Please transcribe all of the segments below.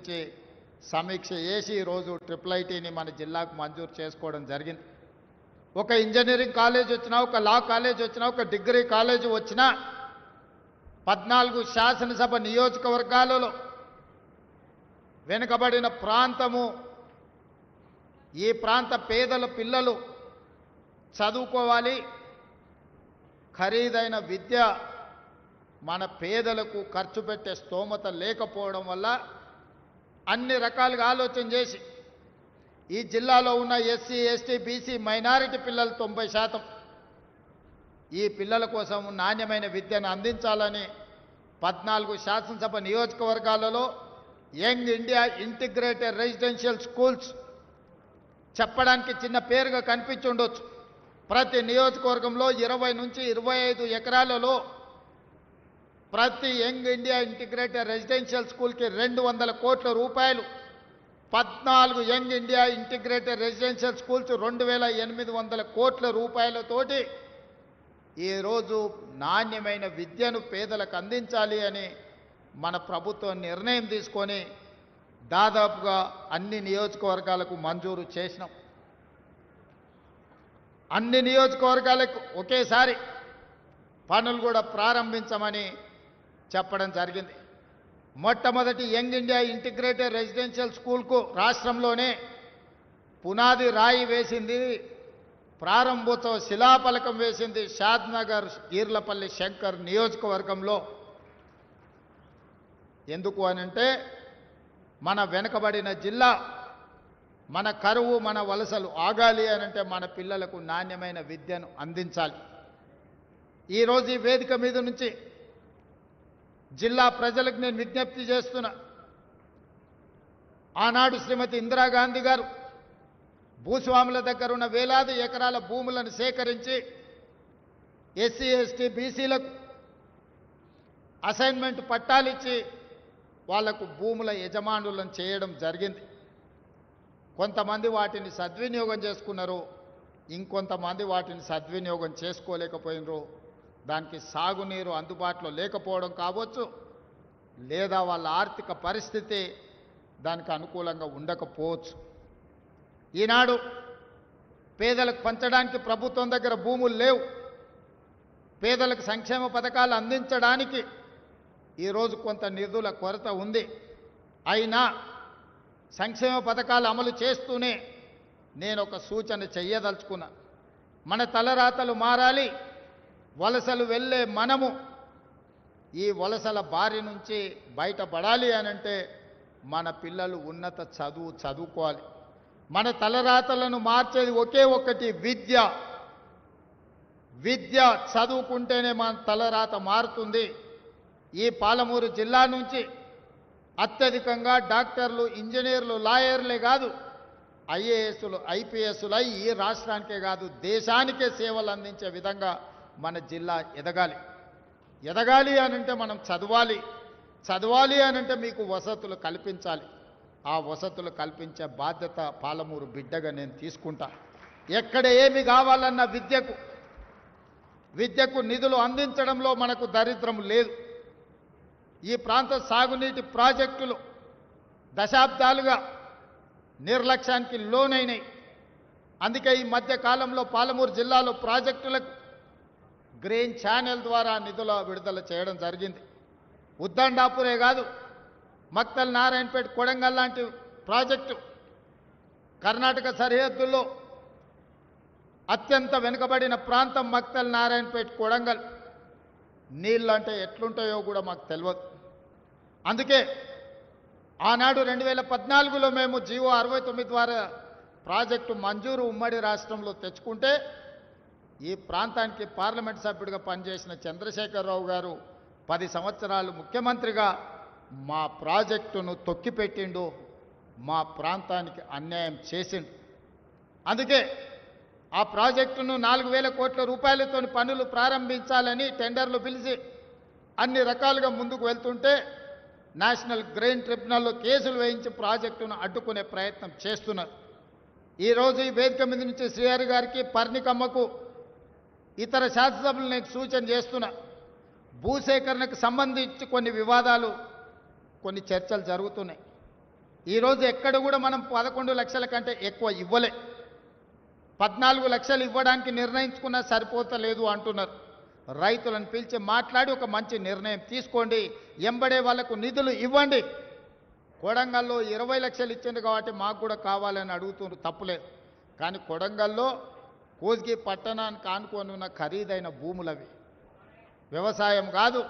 గురించి సమీక్ష చేసి ఈరోజు IIITని మన జిల్లాకు మంజూరు చేసుకోవడం జరిగింది. ఒక ఇంజనీరింగ్ కాలేజ్ వచ్చినా, ఒక లా కాలేజ్ వచ్చినా, ఒక డిగ్రీ కాలేజ్ వచ్చినా 14 శాసనసభ నియోజకవర్గాలలో వెనుకబడిన ప్రాంతము, ఈ ప్రాంత పేదల పిల్లలు చదువుకోవాలి. ఖరీదైన విద్య మన పేదలకు ఖర్చు పెట్టే స్తోమత లేకపోవడం వల్ల అన్ని రకాలుగా ఆలోచన చేసి ఈ జిల్లాలో ఉన్న ఎస్సీ, ఎస్టీ, బీసీ, మైనారిటీ పిల్లలు 90% ఈ పిల్లల కోసం నాణ్యమైన విద్యను అందించాలని 14 శాసనసభ నియోజకవర్గాలలో young India integrated residential schools చెప్పడానికి చిన్న పేరుగా కనిపించి ఉండొచ్చు. ప్రతి నియోజకవర్గంలో 20 నుంచి 25 ఎకరాలలో ప్రతి యంగ్ ఇండియా ఇంటిగ్రేటెడ్ రెసిడెన్షియల్ స్కూల్కి 200 కోట్ల రూపాయలు, 14 young India integrated residential schools 2800 కోట్ల రూపాయలతోటి ఈరోజు నాణ్యమైన విద్యను పేదలకు అందించాలి అని మన ప్రభుత్వం నిర్ణయం తీసుకొని దాదాపుగా అన్ని నియోజకవర్గాలకు మంజూరు చేసినాం. అన్ని నియోజకవర్గాలకు ఒకేసారి పనులు కూడా ప్రారంభించమని చెప్పడం జరిగింది. మొట్టమొదటి యంగ్ ఇండియా ఇంటిగ్రేటెడ్ రెసిడెన్షియల్ స్కూల్కు రాష్ట్రంలోనే పునాది రాయి వేసింది, ప్రారంభోత్సవ శిలాఫలకం వేసింది షాద్నగర్ ఈర్లపల్లి శంకర్ నియోజకవర్గంలో. ఎందుకు అనంటే మన వెనుకబడిన జిల్లా, మన కరువు, మన వలసలు ఆగాలి అనంటే మన పిల్లలకు నాణ్యమైన విద్యను అందించాలి. ఈరోజు ఈ వేదిక మీద నుంచి జిల్లా ప్రజలకు నేను విజ్ఞప్తి చేస్తున్నా. ఆనాడు శ్రీమతి ఇందిరాగాంధీ గారు భూస్వాముల దగ్గర ఉన్న వేలాది ఎకరాల భూములను సేకరించి ఎస్సీ, ఎస్టీ, బీసీలకు అసైన్మెంట్ పట్టాలిచ్చి వాళ్లకు భూముల యజమానులను చేయడం జరిగింది. కొంతమంది వాటిని సద్వినియోగం చేసుకున్నారు, ఇంకొంతమంది వాటిని సద్వినియోగం చేసుకోలేకపోయినరు. దానికి సాగునీరు అందుబాటులో లేకపోవడం కావచ్చు, లేదా వాళ్ళ ఆర్థిక పరిస్థితి దానికి అనుకూలంగా ఉండకపోవచ్చు. ఈనాడు పేదలకు పంచడానికి ప్రభుత్వం దగ్గర భూములు లేవు. పేదలకు సంక్షేమ పథకాలు అందించడానికి ఈరోజు కొంత నిధుల కొరత ఉంది. అయినా సంక్షేమ పథకాలు అమలు చేస్తూనే నేను ఒక సూచన చెయ్యదలుచుకున్నా. మన తలరాతలు మారాలి. వలసలు వెళ్ళే మనము ఈ వలసల బారి నుంచి బయటపడాలి అనంటే మన పిల్లలు ఉన్నత చదువుకోవాలి. మన తలరాతలను మార్చేది ఒకే ఒక్కటి విద్య. విద్య చదువుకుంటేనే మన తలరాత మారుతుంది. ఈ పాలమూరు జిల్లా నుంచి అత్యధికంగా డాక్టర్లు, ఇంజనీర్లు, లాయర్లే కాదు ఐఏఎస్లు, ఐపీఎస్లు ఈ రాష్ట్రానికే కాదు దేశానికే సేవలు అందించే విధంగా మన జిల్లా ఎదగాలి. ఎదగాలి అనంటే మనం చదవాలి. చదవాలి అనంటే మీకు వసతులు కల్పించాలి. ఆ వసతులు కల్పించే బాధ్యత పాలమూరు బిడ్డగా నేను తీసుకుంటా. ఎక్కడ ఏమి కావాలన్న విద్యకు నిధులు అందించడంలో మనకు దరిద్రం లేదు. ఈ ప్రాంత సాగునీటి ప్రాజెక్టులు దశాబ్దాలుగా నిర్లక్ష్యానికి లోనైనాయి. అందుకే ఈ మధ్య కాలంలో పాలమూరు జిల్లాలో ప్రాజెక్టులకు గ్రీన్ ఛానల్ ద్వారా నిధుల విడుదల చేయడం జరిగింది. ఉద్దండాపురే కాదు, మక్తల్, నారాయణపేట, కొడంగల్ లాంటి ప్రాజెక్టు కర్ణాటక సరిహద్దుల్లో అత్యంత వెనుకబడిన ప్రాంతం మక్తల్, నారాయణపేట, కొడంగల్. నీళ్ళు అంటే ఎట్లుంటాయో కూడా మాకు తెలియదు. అందుకే ఆనాడు 2014లో మేము జీవో 69 ద్వారా ప్రాజెక్టు మంజూరు ఉమ్మడి రాష్ట్రంలో తెచ్చుకుంటే ఈ ప్రాంతానికి పార్లమెంట్ సభ్యుడిగా పనిచేసిన చంద్రశేఖరరావు గారు 10 సంవత్సరాలు ముఖ్యమంత్రిగా మా ప్రాజెక్టును తొక్కిపెట్టిండు, మా ప్రాంతానికి అన్యాయం చేసిండు. అందుకే ఆ ప్రాజెక్టును 4000 కోట్ల రూపాయలతో పనులు ప్రారంభించాలని టెండర్లు పిలిచి అన్ని రకాలుగా ముందుకు వెళ్తుంటే నేషనల్ గ్రీన్ ట్రిబ్యునల్లో కేసులు వేయించి ప్రాజెక్టును అడ్డుకునే ప్రయత్నం చేస్తున్నారు. ఈరోజు ఈ వేదిక మీద నుంచి శ్రీహరి గారికి, పర్ణికమ్మకు, ఇతర శాసనసభ్యులు నేను సూచన చేస్తున్నా. భూసేకరణకు సంబంధించి కొన్ని వివాదాలు, కొన్ని చర్చలు జరుగుతున్నాయి. ఈరోజు ఎక్కడ కూడా మనం 11 లక్షల కంటే ఎక్కువ ఇవ్వలే. 14 లక్షలు ఇవ్వడానికి నిర్ణయించుకున్నా సరిపోతలేదు అంటున్నారు. రైతులను పిలిచి మాట్లాడి ఒక మంచి నిర్ణయం తీసుకోండి, ఎంబడే వాళ్లకు నిధులు ఇవ్వండి. కొడంగల్లో 20 లక్షలు ఇచ్చింది కాబట్టి మాకు కూడా కావాలని అడుగుతున్నారు, తప్పులేదు. కానీ కొడంగల్లో కోస్గి పట్టణానికి ఆనుకొని ఉన్న ఖరీదైన భూములవి, వ్యవసాయం కాదు,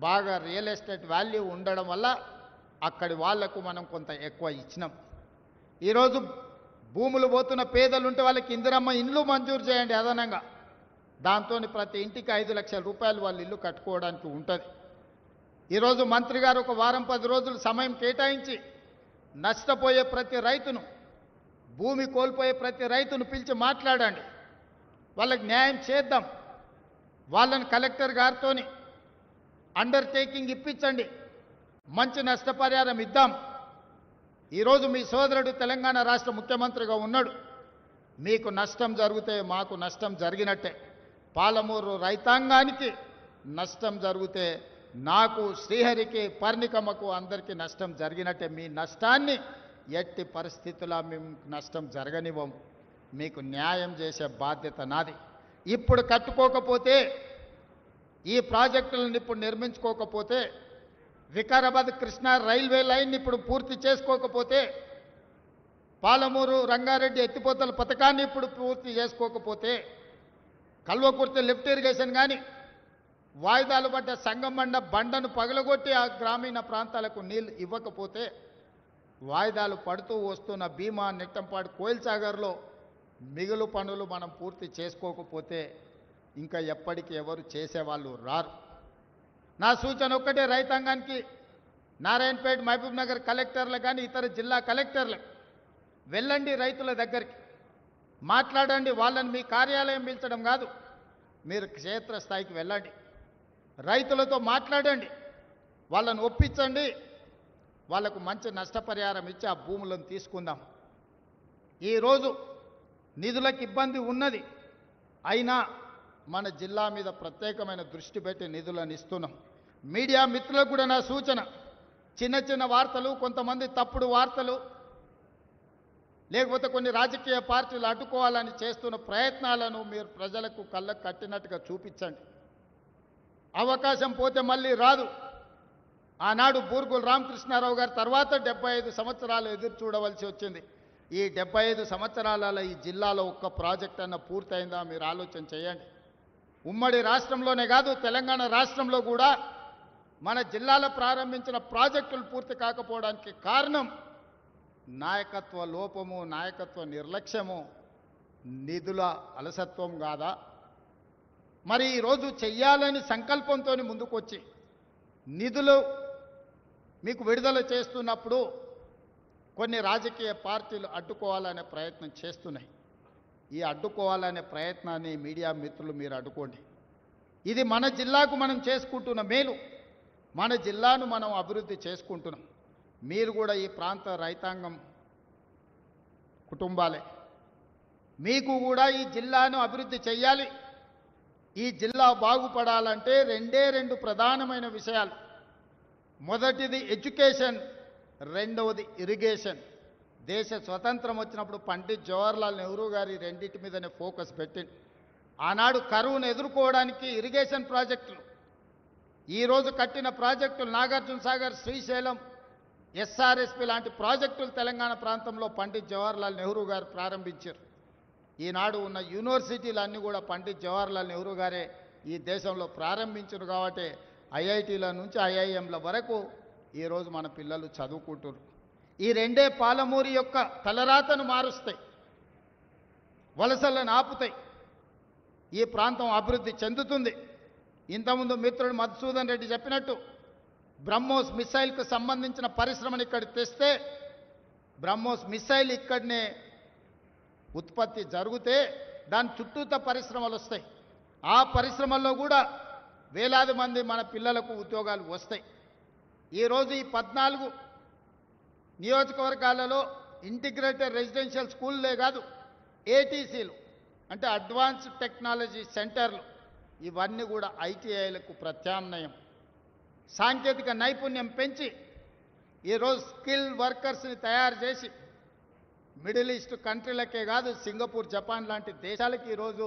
బాగా రియల్ ఎస్టేట్ వాల్యూ ఉండడం వల్ల అక్కడి వాళ్లకు మనం కొంత ఎక్కువ ఇచ్చినాం. ఈరోజు భూములు పోతున్న పేదలుంటే వాళ్ళకి ఇందిరమ్మ ఇండ్లు మంజూరు చేయండి అదనంగా. దాంతో ప్రతి ఇంటికి 5 లక్షల రూపాయలు వాళ్ళు ఇల్లు కట్టుకోవడానికి ఉంటుంది. ఈరోజు మంత్రి గారు ఒక వారం 10 రోజులు సమయం కేటాయించి నష్టపోయే ప్రతి రైతును, భూమి కోల్పోయే ప్రతి రైతును పిలిచి మాట్లాడండి, వాళ్ళకి న్యాయం చేద్దాం. వాళ్ళని కలెక్టర్ గారితో అండర్టేకింగ్ ఇప్పించండి, మంచి నష్టపరిహారం ఇద్దాం. ఈరోజు మీ సోదరుడు తెలంగాణ రాష్ట్ర ముఖ్యమంత్రిగా ఉన్నాడు. మీకు నష్టం జరిగితే మాకు నష్టం జరిగినట్టే, పాలమూరు రైతాంగానికి నష్టం జరిగితే నాకు, శ్రీహరికి, పర్ణికమ్మకు అందరికీ నష్టం జరిగినట్టే. మీ నష్టాన్ని ఎట్టి పరిస్థితుల్లో మేము నష్టం జరగనివ్వం. మీకు న్యాయం చేసే బాధ్యత నాది. ఇప్పుడు కట్టుకోకపోతే, ఈ ప్రాజెక్టులను ఇప్పుడు నిర్మించుకోకపోతే, వికారాబాద్ కృష్ణా రైల్వే లైన్ ఇప్పుడు పూర్తి చేసుకోకపోతే, పాలమూరు రంగారెడ్డి ఎత్తిపోతల పథకాన్ని ఇప్పుడు పూర్తి చేసుకోకపోతే, కల్వకుర్తి లిఫ్ట్ ఇరిగేషన్ కానీ, వాయిదాలు పడ్డ సంగమండ బండను పగలగొట్టి ఆ గ్రామీణ ప్రాంతాలకు నీళ్ళు ఇవ్వకపోతే, వాయిదాలు పడుతూ వస్తున్న భీమా, నెట్టంపాడు, కోయిల్ సాగర్లో మిగులు పనులు మనం పూర్తి చేసుకోకపోతే ఇంకా ఎప్పటికీ ఎవరు చేసేవాళ్ళు రారు. నా సూచన ఒక్కటే రైతాంగానికి, నారాయణపేట, మహబూబ్ నగర్ కలెక్టర్లకు కానీ ఇతర జిల్లా కలెక్టర్లకు వెళ్ళండి, రైతుల దగ్గరికి మాట్లాడండి. వాళ్ళని మీ కార్యాలయం పిలిచడం కాదు, మీరు క్షేత్రస్థాయికి వెళ్ళండి, రైతులతో మాట్లాడండి, వాళ్ళని ఒప్పించండి, వాళ్లకు మంచి నష్టపరిహారం ఇచ్చి ఆ భూములను తీసుకుందాం. ఈరోజు నిధులకు ఇబ్బంది ఉన్నది, అయినా మన జిల్లా మీద ప్రత్యేకమైన దృష్టి పెట్టి నిధులను ఇస్తున్నాం. మీడియా మిత్రులకు కూడా నా సూచన, చిన్న చిన్న వార్తలు, కొంతమంది తప్పుడు వార్తలు, లేకపోతే కొన్ని రాజకీయ పార్టీలు అడ్డుకోవాలని చేస్తున్న ప్రయత్నాలను మీరు ప్రజలకు కళ్ళకు కట్టినట్టుగా చూపించండి. అవకాశం పోతే మళ్ళీ రాదు. ఆనాడు బూర్గుల రామకృష్ణారావు గారి తర్వాత 75 సంవత్సరాలు ఎదురు చూడవలసి వచ్చింది. ఈ 75 సంవత్సరాలలో ఈ జిల్లాలో ఒక్క ప్రాజెక్ట్ అన్న పూర్తయిందా మీరు ఆలోచన చేయండి. ఉమ్మడి రాష్ట్రంలోనే కాదు, తెలంగాణ రాష్ట్రంలో కూడా మన జిల్లాలో ప్రారంభించిన ప్రాజెక్టులు పూర్తి కాకపోవడానికి కారణం నాయకత్వ లోపము, నాయకత్వ నిర్లక్ష్యము, నిధుల అలసత్వం కాదా? మరి ఈరోజు చెయ్యాలని సంకల్పంతో ముందుకొచ్చి నిధులు మీకు విడుదల చేస్తున్నప్పుడు కొన్ని రాజకీయ పార్టీలు అడ్డుకోవాలనే ప్రయత్నం చేస్తున్నాయి. ఈ అడ్డుకోవాలనే ప్రయత్నాన్ని మీడియా మిత్రులు మీరు అడ్డుకోండి. ఇది మన జిల్లాకు మనం చేసుకుంటున్న మేలు, మన జిల్లాను మనం అభివృద్ధి చేసుకుంటున్నాం. మీరు కూడా ఈ ప్రాంత రైతాంగం కుటుంబాలే, మీకు కూడా ఈ జిల్లాను అభివృద్ధి చేయాలి. ఈ జిల్లా బాగుపడాలంటే రెండు ప్రధానమైన విషయాలు. మొదటిది ఎడ్యుకేషన్, రెండవది ఇరిగేషన్. దేశ స్వతంత్రం వచ్చినప్పుడు పండిత్ జవహర్లాల్ నెహ్రూ గారి రెండింటి మీదనే ఫోకస్ పెట్టింది. ఆనాడు కరువును ఎదుర్కోవడానికి ఇరిగేషన్ ప్రాజెక్టులు, ఈరోజు కట్టిన ప్రాజెక్టులు నాగార్జున సాగర్, శ్రీశైలం, ఎస్ఆర్ఎస్పి లాంటి ప్రాజెక్టులు తెలంగాణ ప్రాంతంలో పండిత్ జవహర్లాల్ నెహ్రూ గారు ప్రారంభించారు. ఈనాడు ఉన్న యూనివర్సిటీలు అన్నీ కూడా పండిత్ జవహర్లాల్ నెహ్రూ గారే ఈ దేశంలో ప్రారంభించారు. కాబట్టి ఐఐటీల నుంచి ఐఐఎంల వరకు ఈరోజు మన పిల్లలు చదువుకుంటున్నారు. ఈ రెండే పాలమూరి యొక్క తలరాతను మారుస్తాయి, వలసలను ఆపుతాయి, ఈ ప్రాంతం అభివృద్ధి చెందుతుంది. ఇంతకుముందు మిత్రుడు మధుసూదన్ రెడ్డి చెప్పినట్టు బ్రహ్మోస్ మిసైల్కు సంబంధించిన పరిశ్రమను ఇక్కడ తెస్తే, బ్రహ్మోస్ మిసైల్ ఇక్కడనే ఉత్పత్తి జరిగితే దాని చుట్టూత పరిశ్రమలు వస్తాయి. ఆ పరిశ్రమల్లో కూడా వేలాది మంది మన పిల్లలకు ఉద్యోగాలు వస్తాయి. ఈరోజు ఈ 14 నియోజకవర్గాలలో ఇంటిగ్రేటెడ్ రెసిడెన్షియల్ స్కూల్లే కాదు, ఏటీసీలు అంటే అడ్వాన్స్డ్ టెక్నాలజీ సెంటర్లు, ఇవన్నీ కూడా ఐటీఐలకు ప్రత్యామ్నాయం. సాంకేతిక నైపుణ్యం పెంచి ఈరోజు స్కిల్ వర్కర్స్ని తయారు చేసి మిడిల్ ఈస్ట్ కంట్రీలకే కాదు సింగపూర్ జపాన్ లాంటి దేశాలకి ఈరోజు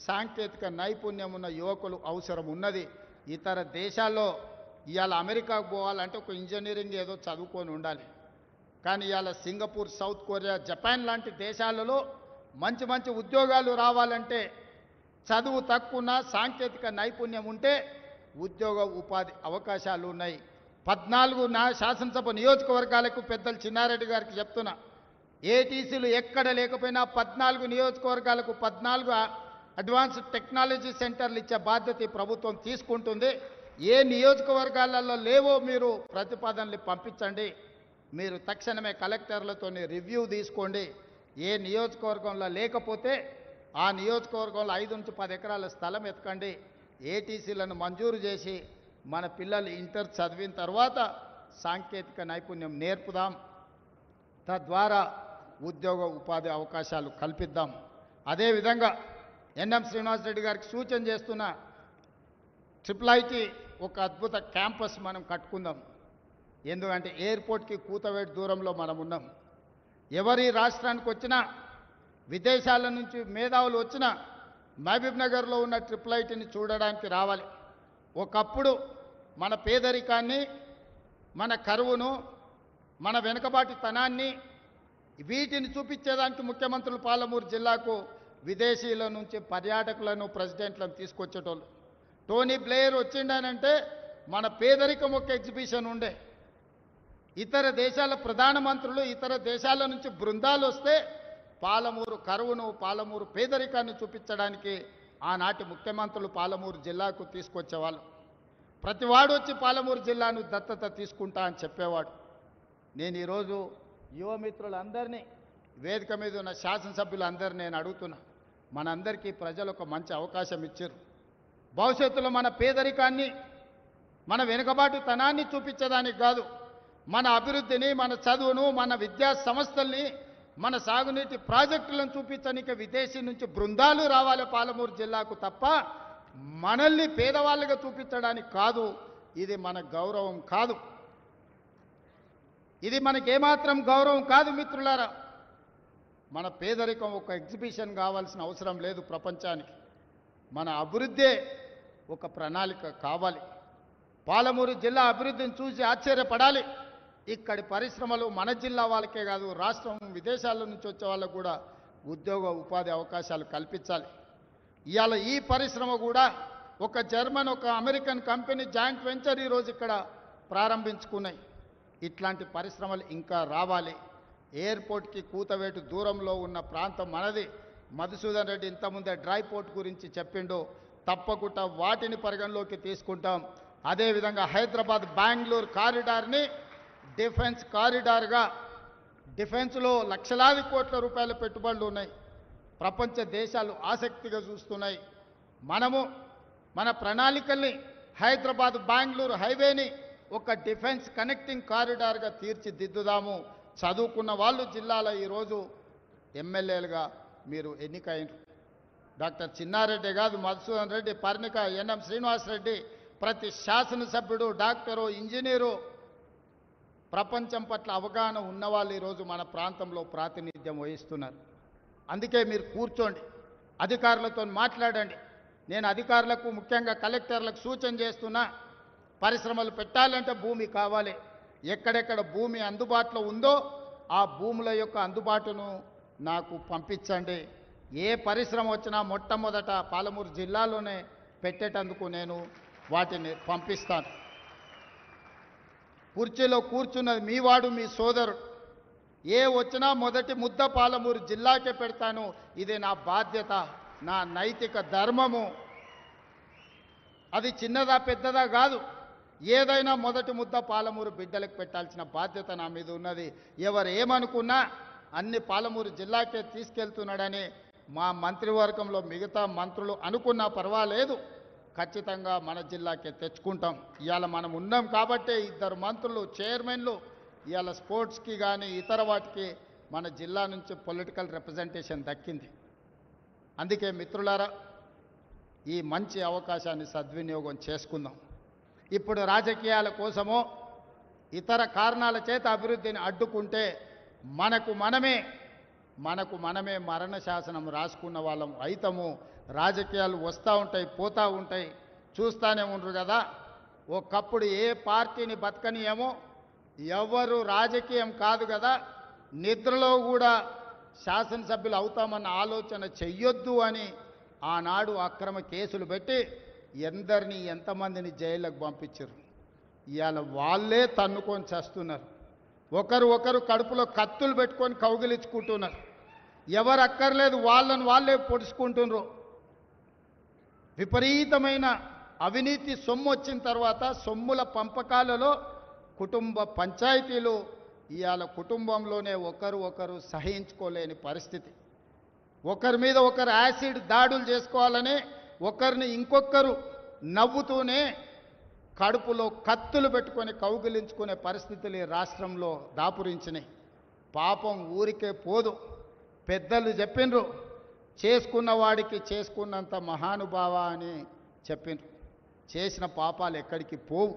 సాంకేతిక నైపుణ్యం ఉన్న యువకులు అవసరం ఉన్నది. ఇతర దేశాల్లో ఇవాళ అమెరికాకు పోవాలంటే ఒక ఇంజనీరింగ్ ఏదో చదువుకొని ఉండాలి. కానీ ఇవాళ సింగపూర్, సౌత్ కొరియా, జపాన్ లాంటి దేశాలలో మంచి మంచి ఉద్యోగాలు రావాలంటే చదువు తక్కువ సాంకేతిక నైపుణ్యం ఉంటే ఉద్యోగ ఉపాధి అవకాశాలు ఉన్నాయి. 14 శాసనసభ నియోజకవర్గాలకు పెద్దలు చిన్నారెడ్డి గారికి చెప్తున్నా, ఏటీసీలు ఎక్కడ లేకపోయినా 14 నియోజకవర్గాలకు 14 అడ్వాన్స్డ్ టెక్నాలజీ సెంటర్లు ఇచ్చే బాధ్యత ఈ ప్రభుత్వం తీసుకుంటుంది. ఏ నియోజకవర్గాలలో లేవో మీరు ప్రతిపాదనలు పంపించండి. మీరు తక్షణమే కలెక్టర్లతో రివ్యూ తీసుకోండి. ఏ నియోజకవర్గంలో లేకపోతే ఆ నియోజకవర్గంలో 5 నుంచి 10 ఎకరాల స్థలం ఎత్తుకండి. ఏటీసీలను మంజూరు చేసి మన పిల్లలు ఇంటర్ చదివిన తర్వాత సాంకేతిక నైపుణ్యం నేర్పుదాం. తద్వారా ఉద్యోగ ఉపాధి అవకాశాలు కల్పిద్దాం. అదేవిధంగా ఎన్ఎం శ్రీనివాసరెడ్డి గారికి సూచన చేస్తున్న ట్రిపుల్ ఒక అద్భుత క్యాంపస్ మనం కట్టుకుందాం. ఎందుకంటే ఎయిర్పోర్ట్కి కూతవేటు దూరంలో మనం ఉన్నాం. ఎవరి రాష్ట్రానికి వచ్చినా, విదేశాల నుంచి మేధావులు వచ్చినా మహబూబ్ నగర్లో ఉన్న ట్రిపుల్ చూడడానికి రావాలి. ఒకప్పుడు మన పేదరికాన్ని, మన కరువును, మన వెనుకబాటుతనాన్ని వీటిని చూపించేదానికి ముఖ్యమంత్రులు పాలమూరు జిల్లాకు విదేశీయుల నుంచి పర్యాటకులను, ప్రెసిడెంట్లను తీసుకొచ్చేటోళ్ళు. టోనీ బ్లేయర్ వచ్చిండనంటే మన పేదరికం ఒక ఎగ్జిబిషన్ ఉండే. ఇతర దేశాల ప్రధానమంత్రులు, ఇతర దేశాల నుంచి బృందాలు వస్తే పాలమూరు కరువును, పాలమూరు పేదరికాన్ని చూపించడానికి ఆనాటి ముఖ్యమంత్రులు పాలమూరు జిల్లాకు తీసుకొచ్చేవాళ్ళు. ప్రతివాడు వచ్చి పాలమూరు జిల్లాను దత్తత తీసుకుంటా అని చెప్పేవాడు. నేను ఈరోజు యువమిత్రులందరినీ, వేదిక మీద ఉన్న శాసనసభ్యులందరినీ నేను అడుగుతున్నా, మనందరికీ ప్రజలు ఒక మంచి అవకాశం ఇచ్చారు. భవిష్యత్తులో మన పేదరికాన్ని, మన వెనుకబాటుతనాన్ని చూపించడానికి కాదు, మన అభివృద్ధిని, మన చదువును, మన విద్యా సంస్థల్ని, మన సాగునీటి ప్రాజెక్టులను చూపించడానికి విదేశీ నుంచి బృందాలు రావాలి పాలమూరు జిల్లాకు తప్ప మనల్ని పేదవాళ్ళుగా చూపించడానికి కాదు. ఇది మన గౌరవం కాదు. ఇది మనకేమాత్రం గౌరవం కాదు మిత్రులారా. మన పేదరికం ఒక ఎగ్జిబిషన్ కావాల్సిన అవసరం లేదు ప్రపంచానికి. మన అభివృద్ధే ఒక ప్రణాళిక కావాలి. పాలమూరు జిల్లా అభివృద్ధిని చూసి ఆశ్చర్యపడాలి. ఇక్కడి పరిశ్రమలు మన జిల్లా వాళ్ళకే కాదు, రాష్ట్రం విదేశాల నుంచి వచ్చే వాళ్ళకు కూడా ఉద్యోగ ఉపాధి అవకాశాలు కల్పించాలి. ఇవాళ ఈ పరిశ్రమ కూడా ఒక జర్మన్, ఒక అమెరికన్ కంపెనీ జాయింట్ వెంచర్ ఈరోజు ఇక్కడ ప్రారంభించుకున్నాయి. ఇట్లాంటి పరిశ్రమలు ఇంకా రావాలి. ఎయిర్పోర్ట్కి కూతవేటు దూరంలో ఉన్న ప్రాంతం మనది. మధుసూదన్ రెడ్డి ఇంతకుముందే డ్రై పోర్ట్ గురించి చెప్పిండు. తప్పకుండా వాటిని పరిగణలోకి తీసుకుంటాం. అదేవిధంగా హైదరాబాద్ బెంగళూరు కారిడార్ని డిఫెన్స్ కారిడార్గా, డిఫెన్స్లో లక్షలాది కోట్ల రూపాయల పెట్టుబడులు ఉన్నాయి. ప్రపంచ దేశాలు ఆసక్తిగా చూస్తున్నాయి. మనము మన ప్రణాళికల్ని హైదరాబాద్ బెంగళూరు హైవేని ఒక డిఫెన్స్ కనెక్టింగ్ కారిడార్గా తీర్చిదిద్దుదాము. చదువుకున్న వాళ్ళు జిల్లాలో ఈరోజు ఎమ్మెల్యేలుగా మీరు ఎన్నికైనరు. డాక్టర్ చిన్నారెడ్డి కాదు, మధుసూదన్ రెడ్డి, పర్ణిక, ఎన్ఎం శ్రీనివాసరెడ్డి, ప్రతి శాసనసభ్యుడు, డాక్టరు, ఇంజనీరు, ప్రపంచం పట్ల అవగాహన ఉన్నవాళ్ళు ఈరోజు మన ప్రాంతంలో ప్రాతినిధ్యం వహిస్తున్నారు. అందుకే మీరు కూర్చోండి, అధికారులతో మాట్లాడండి. నేను అధికారులకు, ముఖ్యంగా కలెక్టర్లకు సూచన చేస్తున్నా, పరిశ్రమలు పెట్టాలంటే భూమి కావాలి. ఎక్కడెక్కడ భూమి అందుబాటులో ఉందో ఆ భూముల యొక్క అందుబాటును నాకు పంపించండి. ఏ పరిశ్రమ వచ్చినా మొట్టమొదట పాలమూరు జిల్లాలోనే పెట్టేటందుకు నేను వాటిని పంపిస్తాను. కుర్చీలో కూర్చున్నది మీ వాడు, మీ సోదరుడు. ఏ వచ్చినా మొదటి ముద్ద పాలమూరు జిల్లాకే పెడతాను. ఇది నా బాధ్యత, నా నైతిక ధర్మము. అది చిన్నదా పెద్దదా కాదు, ఏదైనా మొదటి ముద్ద పాలమూరు బిడ్డలకు పెట్టాల్సిన బాధ్యత నా మీద ఉన్నది. ఎవరు ఏమనుకున్నా అన్ని పాలమూరు జిల్లాకే తీసుకెళ్తున్నాడని మా మంత్రివర్గంలో మిగతా మంత్రులు అనుకున్నా పర్వాలేదు, ఖచ్చితంగా మన జిల్లాకే తెచ్చుకుంటాం. ఇవాళ మనం ఉన్నాం కాబట్టే 2 మంత్రులు, చైర్మన్లు ఇవాళ స్పోర్ట్స్కి కానీ ఇతర వాటికి మన జిల్లా నుంచి పొలిటికల్ రిప్రజెంటేషన్ దక్కింది. అందుకే మిత్రులారా, ఈ మంచి అవకాశాన్ని సద్వినియోగం చేసుకుందాం. ఇప్పుడు రాజకీయాల కోసమో ఇతర కారణాల చేత అభివృద్ధిని అడ్డుకుంటే మనకు మనమే మరణ శాసనం రాసుకున్న వాళ్ళం అయితము. రాజకీయాలు వస్తూ ఉంటాయి, పోతూ ఉంటాయి, చూస్తూనే ఉండరు కదా. ఒకప్పుడు ఏ పార్టీని బతకనియేమో, ఎవరు రాజకీయం కాదు కదా, నిద్రలో కూడా శాసనసభ్యులు అవుతామన్న ఆలోచన చెయ్యొద్దు అని ఆనాడు అక్రమ కేసులు పెట్టి ఎందరిని ఎంతమందిని జైళ్ళకు పంపించారు. ఇవాళ వాళ్ళే తన్నుకొని చేస్తున్నారు. ఒకరు కడుపులో కత్తులు పెట్టుకొని కౌగిలించుకుంటున్నారు. ఎవరు అక్కర్లేదు వాళ్ళని వాళ్ళే పొడుచుకుంటున్నారు. విపరీతమైన అవినీతి సొమ్ము వచ్చిన తర్వాత సొమ్ముల పంపకాలలో కుటుంబ పంచాయతీలు ఇవాళ కుటుంబంలోనే ఒకరు సహించుకోలేని పరిస్థితి. ఒకరి మీద ఒకరు యాసిడ్ దాడులు చేసుకోవాలని ఒకరిని ఇంకొకరు నవ్వుతూనే కడుపులో కత్తులు పెట్టుకొని కౌగిలించుకునే పరిస్థితులు ఈ రాష్ట్రంలో దాపురించినాయి. పాపం ఊరికే పోదు. పెద్దలు చెప్పిండ్రు, చేసుకున్న వాడికి చేసుకున్నంత మహానుభావ అని చెప్పిండ్రు. చేసిన పాపాలు ఎక్కడికి పోవు,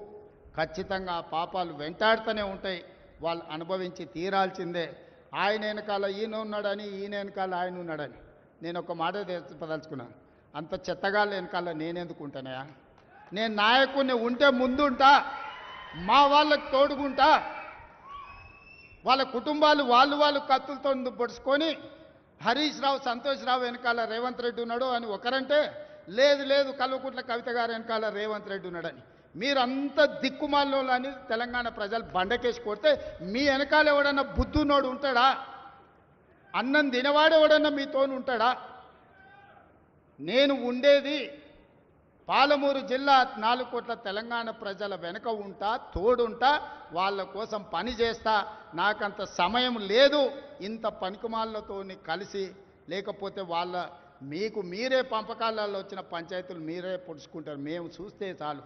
ఖచ్చితంగా ఆ పాపాలు వెంటాడుతూనే ఉంటాయి. వాళ్ళు అనుభవించి తీరాల్సిందే. ఆయన వెనకాల ఈయన ఉన్నాడని, ఈయన వెనకాల ఆయన ఉన్నాడని నేను ఒక మాట చెప్పదలుచుకున్నాను. అంత చెత్తగాళ్ళ వెనకాల నేనెందుకు ఉంటానయా? నేను నాయకుడిని ఉంటే ముందుంటా, మా వాళ్ళకు తోడుకుంటా. వాళ్ళ కుటుంబాలు వాళ్ళు కత్తులతో పొడుచుకొని హరీష్ రావు, సంతోష్ రావు వెనకాల రేవంత్ రెడ్డి ఉన్నాడు అని ఒకరంటే, లేదు కల్వకుంట్ల కవిత గారు వెనకాల రేవంత్ రెడ్డి ఉన్నాడని. మీరంతా దిక్కుమాలలో అని తెలంగాణ ప్రజలు బండకేసి కొడితే మీ వెనకాల ఎవడన్నా బుద్ధున్నోడు ఉంటాడా? అన్నం తినవాడు ఎవడన్నా మీతోని ఉంటాడా? నేను ఉండేది పాలమూరు జిల్లా 4 కోట్ల తెలంగాణ ప్రజల వెనుక ఉంటా, తోడుంటా, వాళ్ళ కోసం పని చేస్తా. నాకంత సమయం లేదు ఇంత పనికిమాలతో కలిసి, లేకపోతే మీకు మీరే పంపకాలలో వచ్చిన పంచాయతీలు మీరే పొడుచుకుంటారు. మేము చూస్తే చాలు.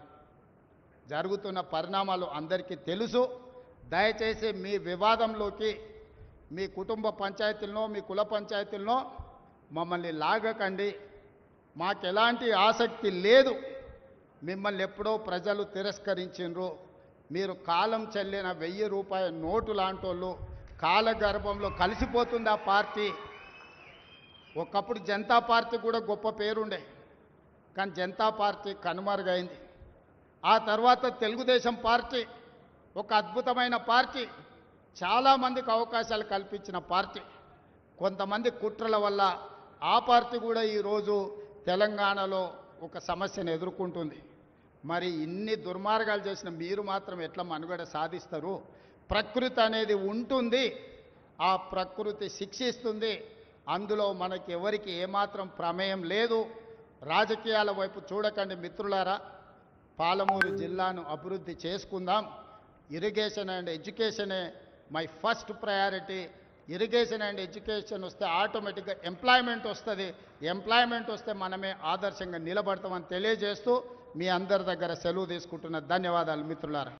జరుగుతున్న పరిణామాలు అందరికీ తెలుసు. దయచేసి మీ వివాదంలోకి మీ కుటుంబ పంచాయతీలనో మీ కుల పంచాయతీలనో మమ్మల్ని లాగకండి. మాకు ఎలాంటి ఆసక్తి లేదు. మిమ్మల్ని ఎప్పుడో ప్రజలు తిరస్కరించిండ్రు. మీరు కాలం చెల్లిన 1000 రూపాయల నోటు లాంటోళ్ళు. కాలగర్భంలో కలిసిపోతుంది ఆ పార్టీ. ఒకప్పుడు జనతా పార్టీ కూడా గొప్ప పేరుండే, కానీ జనతా పార్టీ కనుమరుగైంది. ఆ తర్వాత తెలుగుదేశం పార్టీ ఒక అద్భుతమైన పార్టీ, చాలామందికి అవకాశాలు కల్పించిన పార్టీ. కొంతమంది కుట్రల వల్ల ఆ పార్టీ కూడా ఈరోజు తెలంగాణలో ఒక సమస్యను ఎదుర్కొంటుంది. మరి ఇన్ని దుర్మార్గాలు చేసిన మీరు మాత్రం ఎట్లా మనుగడ సాధిస్తారు? ప్రకృతి అనేది ఉంటుంది, ఆ ప్రకృతి శిక్షిస్తుంది. అందులో మనకి ఎవరికి ఏమాత్రం ప్రమేయం లేదు. రాజకీయాల వైపు చూడకండి మిత్రులారా. పాలమూరు జిల్లాను అభివృద్ధి చేసుకుందాం. ఇరిగేషన్ అండ్ ఎడ్యుకేషనే my first priority. Irrigation and education వస్తే ఆటోమేటిక్గా ఎంప్లాయ్మెంట్ వస్తుంది. ఎంప్లాయ్మెంట్ వస్తే మనమే ఆదర్శంగా నిలబడతామని తెలియజేస్తూ మీ అందరి దగ్గర సెలవు తీసుకుంటున్న ధన్యవాదాలు మిత్రులారా.